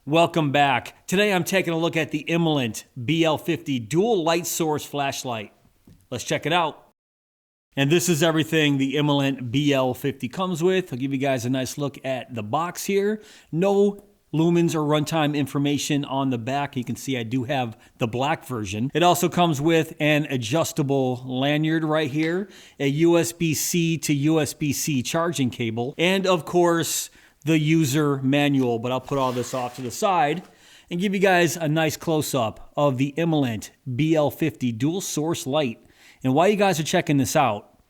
Welcome back. Today I'm taking a look at the Imalent BL50 dual light source flashlight. Let's check it out. And this is everything the Imalent BL50 comes with. I'll give you guys a nice look at the box here. No lumens or runtime information on the back. You can see I do have the black version. It also comes with an adjustable lanyard right here, a USB-C to USB-C charging cable, and of course, the user manual. But I'll put all this off to the side and give you guys a nice close-up of the Imalent BL50 dual source light. And while you guys are checking this out,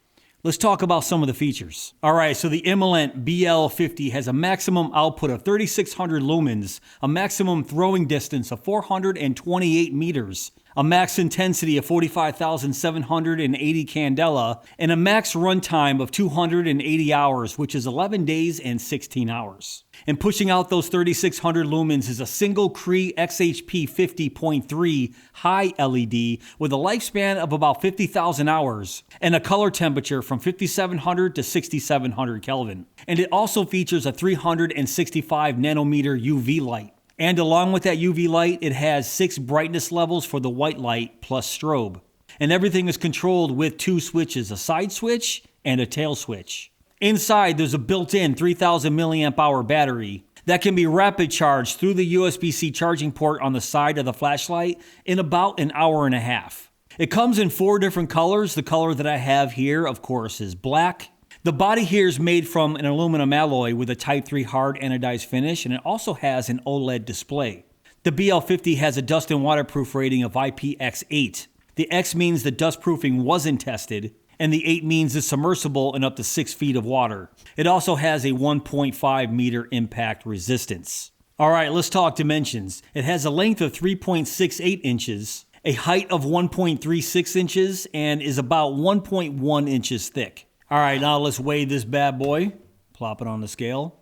let's talk about some of the features. All right, so the Imalent BL50 has a maximum output of 3,600 lumens, a maximum throwing distance of 428 meters, a max intensity of 45,780 candela, and a max runtime of 280 hours, which is 11 days and 16 hours. And pushing out those 3,600 lumens is a single CREE XHP50.3 Hi LED with a lifespan of about 50,000 hours and a color temperature from 5,700 to 6,700 Kelvin. And it also features a 365 nanometer UV light. And along with that UV light, it has 6 brightness levels for the white light plus strobe. And everything is controlled with 2 switches, a side switch and a tail switch. Inside, there's a built-in 3,000 milliamp hour battery that can be rapid charged through the USB-C charging port on the side of the flashlight in about an hour and a half. It comes in 4 different colors. The color that I have here, of course, is black. The body here is made from an aluminum alloy with a Type 3 hard anodized finish, and it also has an OLED display. The BL50 has a dust and waterproof rating of IPX8. The X means the dust proofing wasn't tested, and the 8 means it's submersible in up to 6 feet of water. It also has a 1.5 meter impact resistance. All right, let's talk dimensions. It has a length of 3.68 inches, a height of 1.36 inches, and is about 1.1 inches thick. All right, now let's weigh this bad boy. Plop it on the scale.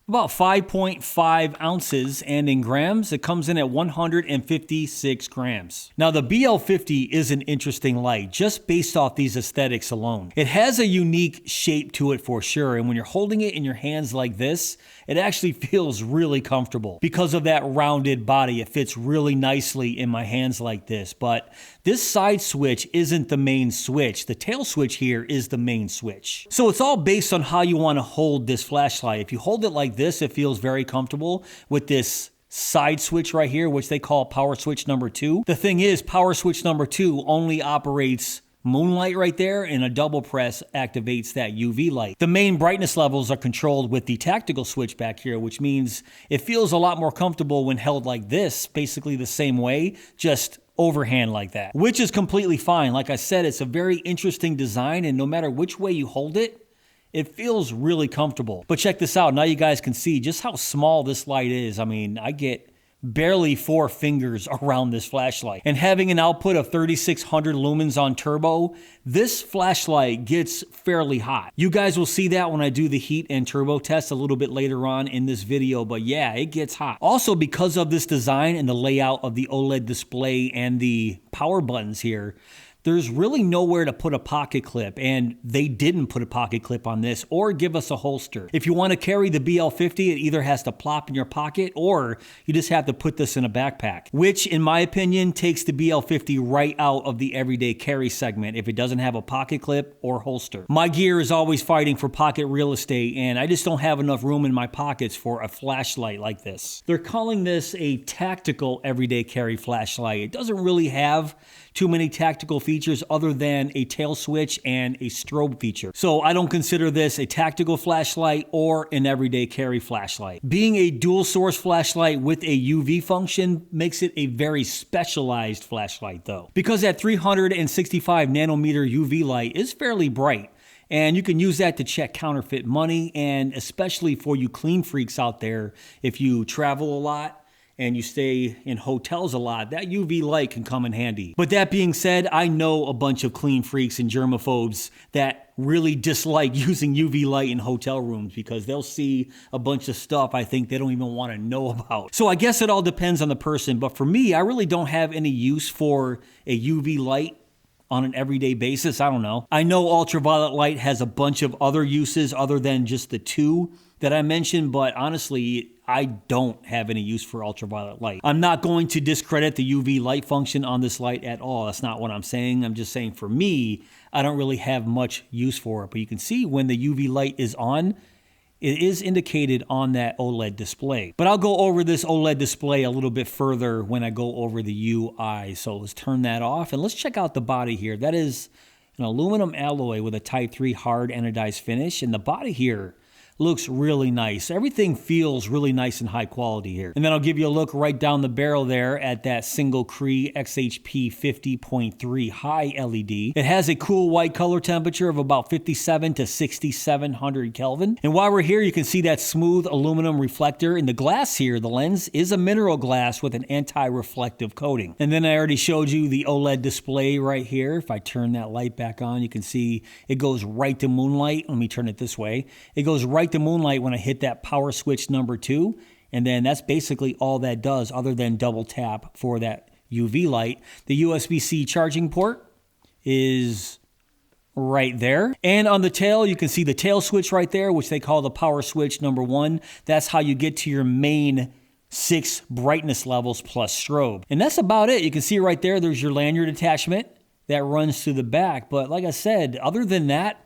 About 5.5 ounces, and in grams, it comes in at 156 grams. Now, the BL50 is an interesting light just based off these aesthetics alone. It has a unique shape to it for sure, and when you're holding it in your hands like this, it actually feels really comfortable. Because of that rounded body, it fits really nicely in my hands like this. But this side switch isn't the main switch. The tail switch here is the main switch. So it's all based on how you want to hold this flashlight. If you hold it like this, it feels very comfortable with this side switch right here, which they call power switch number 2. The thing is, power switch number 2 only operates moonlight right there, and a double press activates that UV light. The main brightness levels are controlled with the tactical switch back here, which means it feels a lot more comfortable when held like this, basically the same way, just overhand like that, which is completely fine. Like I said, it's a very interesting design, and no matter which way you hold it, it feels really comfortable. But check this out. Now you guys can see just how small this light is. I mean, I get barely 4 fingers around this flashlight. And having an output of 3,600 lumens on turbo, this flashlight gets fairly hot. You guys will see that when I do the heat and turbo test a little bit later on in this video, but yeah, it gets hot. Also, because of this design and the layout of the OLED display and the power buttons here, there's really nowhere to put a pocket clip, and they didn't put a pocket clip on this or give us a holster. If you want to carry the BL50, it either has to plop in your pocket or you just have to put this in a backpack, which in my opinion takes the BL50 right out of the everyday carry segment if it doesn't have a pocket clip or holster. My gear is always fighting for pocket real estate, and I just don't have enough room in my pockets for a flashlight like this. They're calling this a tactical everyday carry flashlight. It doesn't really have too many tactical features other than a tail switch and a strobe feature. So I don't consider this a tactical flashlight or an everyday carry flashlight. Being a dual source flashlight with a UV function makes it a very specialized flashlight though, because that 365 nanometer UV light is fairly bright. And you can use that to check counterfeit money, and especially for you clean freaks out there, if you travel a lot and you stay in hotels a lot, that UV light can come in handy. But that being said, I know a bunch of clean freaks and germaphobes that really dislike using UV light in hotel rooms because they'll see a bunch of stuff I think they don't even want to know about. So I guess it all depends on the person, but for me, I really don't have any use for a UV light on an everyday basis. I don't know. I know ultraviolet light has a bunch of other uses other than just the 2 that I mentioned, but honestly, I don't have any use for ultraviolet light. I'm not going to discredit the UV light function on this light at all. That's not what I'm saying. I'm just saying for me, I don't really have much use for it. But you can see when the UV light is on, it is indicated on that OLED display. But I'll go over this OLED display a little bit further when I go over the UI. So let's turn that off and let's check out the body here. That is an aluminum alloy with a Type 3 hard anodized finish. And the body here looks really nice. Everything feels really nice and high quality here. And then I'll give you a look right down the barrel there at that single CREE XHP50.3 Hi LED. It has a cool white color temperature of about 57 to 6700 Kelvin. And while we're here, you can see that smooth aluminum reflector. And the glass here, the lens, is a mineral glass with an anti-reflective coating. And then I already showed you the OLED display right here. If I turn that light back on, you can see it goes right to moonlight. Let me turn it this way. It goes right to moonlight when I hit that power switch number 2, and then that's basically all that does other than double tap for that UV light. The USB-C charging port is right there, and on the tail you can see the tail switch right there, which they call the power switch number 1. That's how you get to your main 6 brightness levels plus strobe, and that's about it. You can see right there, there's your lanyard attachment that runs through the back, but like I said, other than that,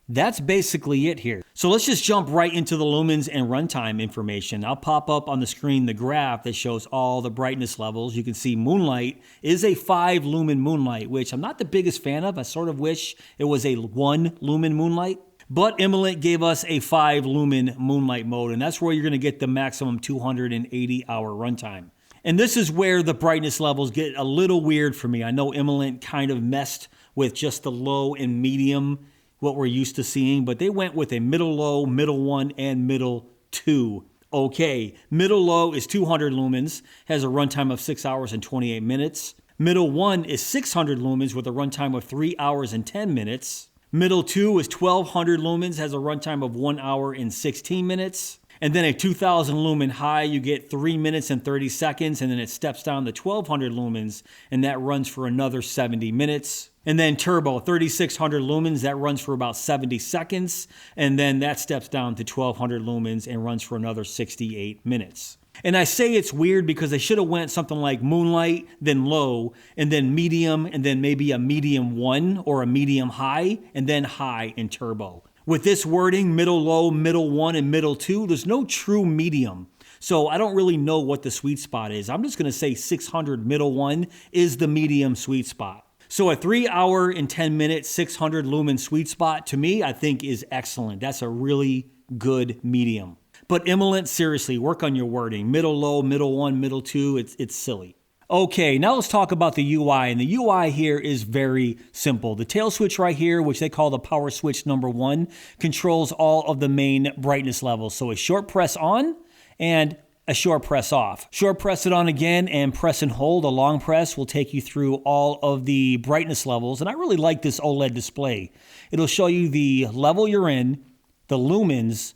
that's basically it here. So let's just jump right into the lumens and runtime information. I'll pop up on the screen the graph that shows all the brightness levels. You can see moonlight is a 5 lumen moonlight, which I'm not the biggest fan of. I sort of wish it was a 1 lumen moonlight. But Imalent gave us a 5 lumen moonlight mode, and that's where you're going to get the maximum 280 hour runtime. And this is where the brightness levels get a little weird for me. I know Imalent kind of messed with just the low and medium, what we're used to seeing, but they went with a middle low, middle 1, and middle 2. Okay, middle low is 200 lumens, has a runtime of 6 hours and 28 minutes. Middle 1 is 600 lumens with a runtime of 3 hours and 10 minutes. Middle 2 is 1200 lumens, has a runtime of 1 hour and 16 minutes. And then a 2000 lumen high, you get 3 minutes and 30 seconds, and then it steps down to 1200 lumens, and that runs for another 70 minutes. And then turbo, 3600 lumens, that runs for about 70 seconds, and then that steps down to 1200 lumens and runs for another 68 minutes. And I say it's weird because they should have went something like moonlight, then low, and then medium, and then maybe a medium 1 or a medium high, and then high and turbo. With this wording, middle low, middle 1, and middle 2, there's no true medium. So I don't really know what the sweet spot is. I'm just going to say 600 middle 1 is the medium sweet spot. So a 3 hour and 10 minute 600 lumen sweet spot to me, I think is excellent. That's a really good medium. But Imalent, seriously, work on your wording. Middle low, middle 1, middle 2, it's silly. Okay, now let's talk about the UI, and the UI here is very simple. The tail switch right here, which they call the power switch number 1, controls all of the main brightness levels. So a short press on and a short press off. Short press it on again and press and hold. A long press will take you through all of the brightness levels, and I really like this OLED display. It'll show you the level you're in, the lumens,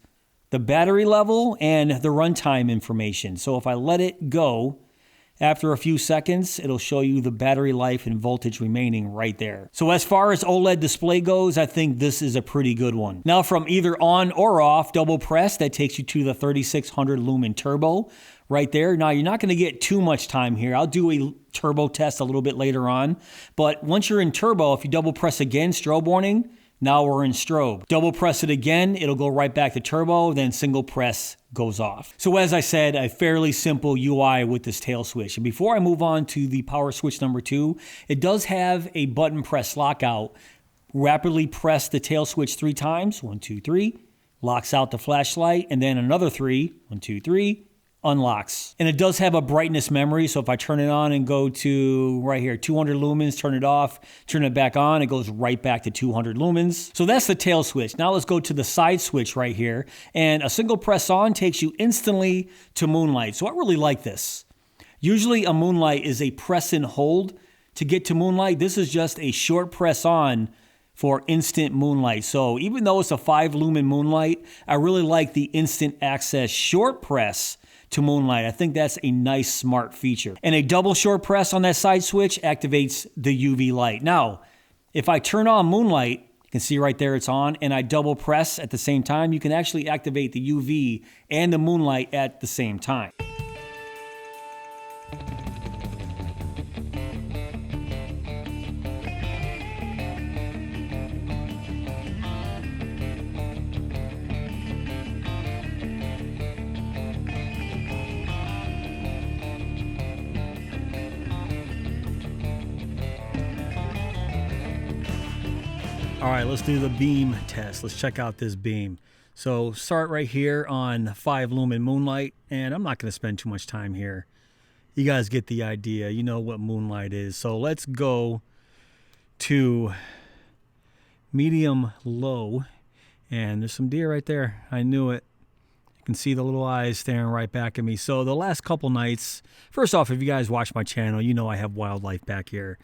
the battery level, and the runtime information. So if I let it go, after a few seconds, it'll show you the battery life and voltage remaining right there. So as far as OLED display goes, I think this is a pretty good one. Now from either on or off, double press, that takes you to the 3600 lumen turbo right there. Now you're not going to get too much time here. I'll do a turbo test a little bit later on. But once you're in turbo, if you double press again, strobe warning, now we're in strobe. Double press it again, it'll go right back to turbo, then single press goes off. So as I said, a fairly simple UI with this tail switch. And before I move on to the power switch number 2, it does have a button press lockout. Rapidly press the tail switch 3 times, 1, 2, 3, locks out the flashlight, and then another 3, 1, 2, 3, unlocks. And it does have a brightness memory, so if I turn it on and go to right here, 200 lumens, turn it off, turn it back on, it goes right back to 200 lumens. So that's the tail switch. Now let's go to the side switch right here, and a single press on takes you instantly to moonlight. So I really like this. Usually a moonlight is a press and hold to get to moonlight. This is just a short press on for instant moonlight. So even though it's a 5 lumen moonlight, I really like the instant access short press to moonlight. I think that's a nice, smart feature. And a double short press on that side switch activates the UV light. Now, if I turn on moonlight, you can see right there it's on, and I double press at the same time. You can actually activate the UV and the moonlight at the same time. All right, let's do the beam test. Let's check out this beam. So start right here on 5 lumen moonlight, and I'm not going to spend too much time here. You guys get the idea. You know what moonlight is. So let's go to medium low, and there's some deer right there. I knew it. You can see the little eyes staring right back at me. So the last couple nights, first off, if you guys watch my channel, you know I have wildlife back here.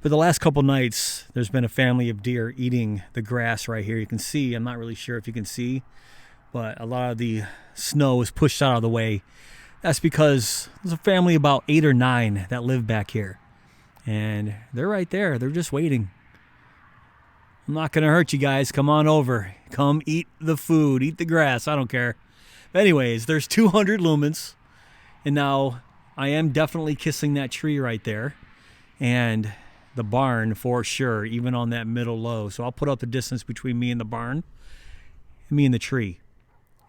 But the last couple nights, there's been a family of deer eating the grass right here. You can see, I'm not really sure if you can see, but a lot of the snow is pushed out of the way. That's because there's a family of about 8 or 9 that live back here. And they're right there. They're just waiting. I'm not going to hurt you guys. Come on over. Come eat the food. Eat the grass. I don't care. But anyways, there's 200 lumens. And now I am definitely kissing that tree right there. And the barn for sure, even on that middle low. So I'll put up the distance between me and the barn, and me and the tree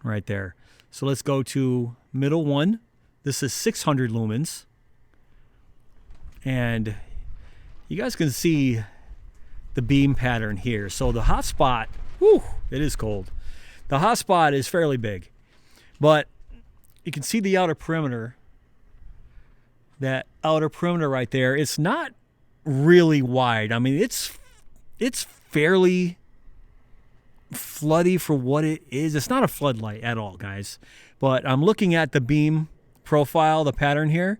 right there. So let's go to middle 1. This is 600 lumens. And you guys can see the beam pattern here. So the hot spot, whew, it is cold. The hot spot is fairly big, but you can see the outer perimeter. That outer perimeter right there, it's not really wide. I mean, it's fairly floody for what it is. It's not a floodlight at all, guys. But I'm looking at the beam profile, the pattern here,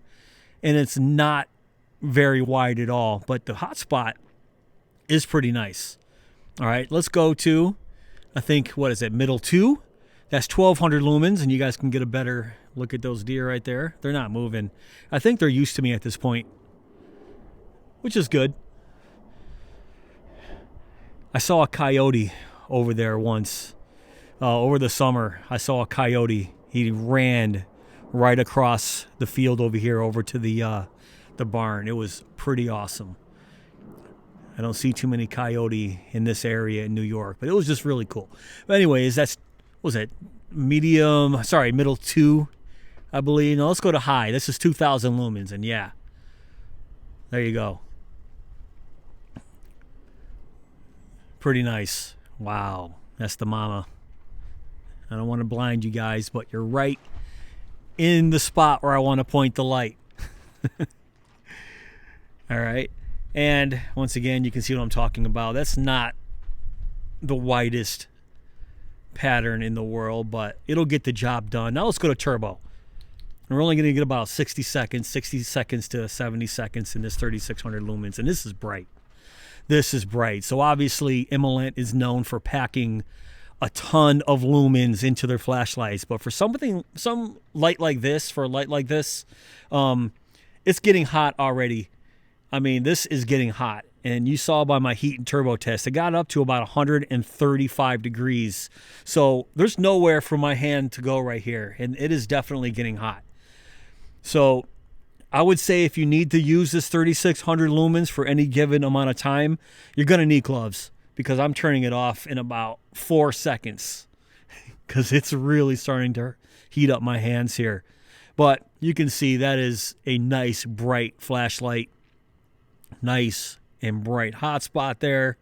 and it's not very wide at all. But the hot spot is pretty nice. All right, let's go to, I think, what is it, middle 2? That's 1200 lumens, and you guys can get a better look at those deer right there. They're not moving. I think they're used to me at this point, which is good. I saw a coyote over there once. Over the summer, I saw a coyote. He ran right across the field over here over to the barn. It was pretty awesome. I don't see too many coyote in this area in New York, but it was just really cool. But anyways, that's, what was it? Middle 2, I believe. Now let's go to high. This is 2000 lumens, and yeah, there you go. Pretty nice. Wow, that's the mama. I don't want to blind you guys, but you're right in the spot where I want to point the light. All right. And once again, you can see what I'm talking about. That's not the widest pattern in the world, but it'll get the job done. Now let's go to turbo. We're only going to get about 60 seconds to 70 seconds in this 3600 lumens, and this is bright. This is bright. So obviously Imalent is known for packing a ton of lumens into their flashlights, but for some light like this, it's getting hot already. I mean, this is getting hot, and you saw by my heat and turbo test, it got up to about 135 degrees. So there's nowhere for my hand to go right here, and it is definitely getting hot. So I would say if you need to use this 3600 lumens for any given amount of time, you're going to need gloves, because I'm turning it off in about 4 seconds because it's really starting to heat up my hands here. But you can see that is a nice bright flashlight. Nice and bright hotspot there.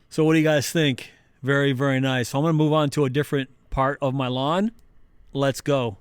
So what do you guys think? Very, very nice. So I'm going to move on to a different part of my lawn. Let's go.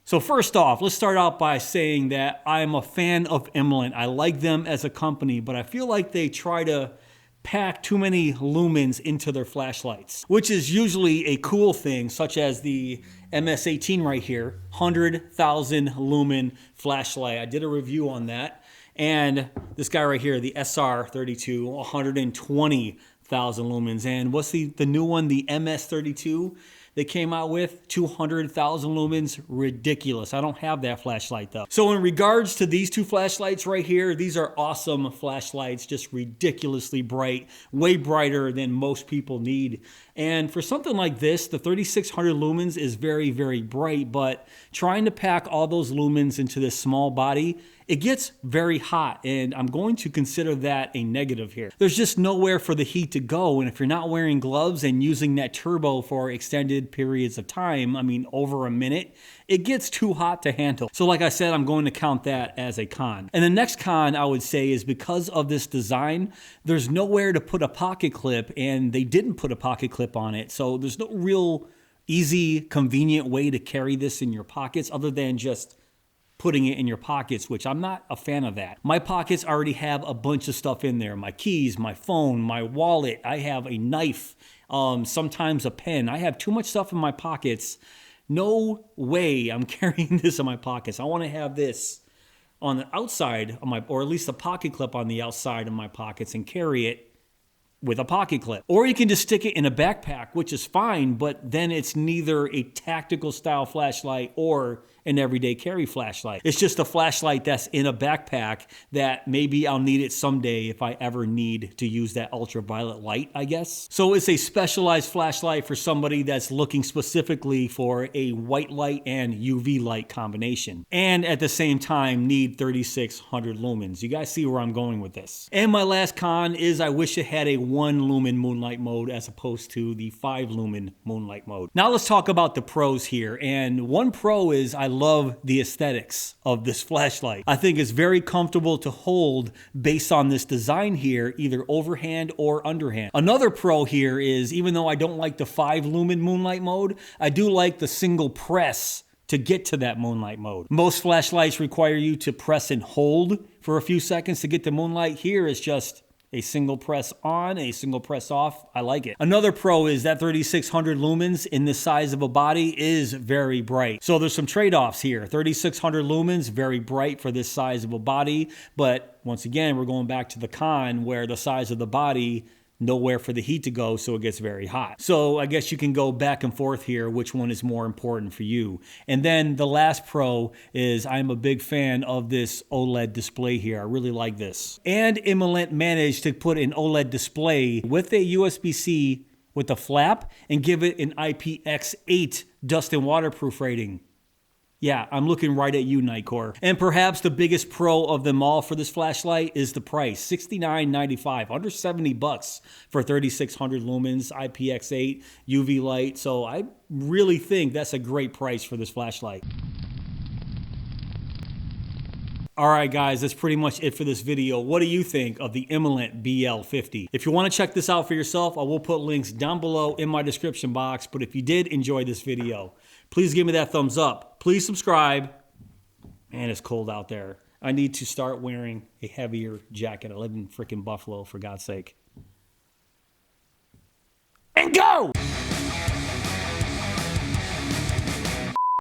So first off, let's start out by saying that I'm a fan of Imalent. I like them as a company, but I feel like they try to pack too many lumens into their flashlights, which is usually a cool thing, such as the MS-18 right here, 100,000 lumen flashlight. I did a review on that. And this guy right here, the SR32, 120,000 lumens. And what's the new one, the MS32 they came out with? 200,000 lumens. Ridiculous. I don't have that flashlight though. So in regards to these two flashlights right here, these are awesome flashlights, just ridiculously bright, way brighter than most people need. And for something like this, the 3600 lumens is very, very bright, but trying to pack all those lumens into this small body, it gets very hot, and I'm going to consider that a negative here. There's just nowhere for the heat to go, and if you're not wearing gloves and using that turbo for extended periods of time, I mean over a minute, it gets too hot to handle. So like I said, I'm going to count that as a con. And the next con I would say is because of this design, there's nowhere to put a pocket clip, and they didn't put a pocket clip on it, so there's no real easy, convenient way to carry this in your pockets other than just putting it in your pockets, which I'm not a fan of that. My pockets already have a bunch of stuff in there. My keys, my phone, my wallet. I have a knife, sometimes a pen. I have too much stuff in my pockets. No way I'm carrying this in my pockets. I want to have this on the outside of my, or at least a pocket clip on the outside of my pockets and carry it with a pocket clip. Or you can just stick it in a backpack, which is fine, but then it's neither a tactical style flashlight or an everyday carry flashlight. It's just a flashlight that's in a backpack that maybe I'll need it someday if I ever need to use that ultraviolet light, I guess. So it's a specialized flashlight for somebody that's looking specifically for a white light and UV light combination. And at the same time need 3600 lumens. You guys see where I'm going with this. And my last con is I wish it had a 1 lumen moonlight mode as opposed to the 5 lumen moonlight mode. Now let's talk about the pros here. And one pro is I love the aesthetics of this flashlight. I think it's very comfortable to hold based on this design here, either overhand or underhand. Another pro here is even though I don't like the 5 lumen moonlight mode, I do like the single press to get to that moonlight mode. Most flashlights require you to press and hold for a few seconds to get to moonlight. Here it's just a single press on, a single press off. I like it. Another pro is that 3600 lumens in the size of a body is very bright. So there's some trade-offs here. 3600 lumens, very bright for this size of a body. But once again, we're going back to the con where the size of the body, nowhere for the heat to go, so it gets very hot. So I guess you can go back and forth here, which one is more important for you. And then the last pro is I'm a big fan of this OLED display here. I really like this. And Imalent managed to put an OLED display with a USB-C with a flap and give it an IPX8 dust and waterproof rating. Yeah, I'm looking right at you, Nightcore. And perhaps the biggest pro of them all for this flashlight is the price, $69.95, under 70 bucks for 3600 lumens, IPX8, UV light. So I really think that's a great price for this flashlight. All right, guys, that's pretty much it for this video. What do you think of the Imalent BL50? If you want to check this out for yourself, I will put links down below in my description box. But if you did enjoy this video, please give me that thumbs up. Please subscribe. Man, it's cold out there. I need to start wearing a heavier jacket. I live in freaking Buffalo, for God's sake. And go!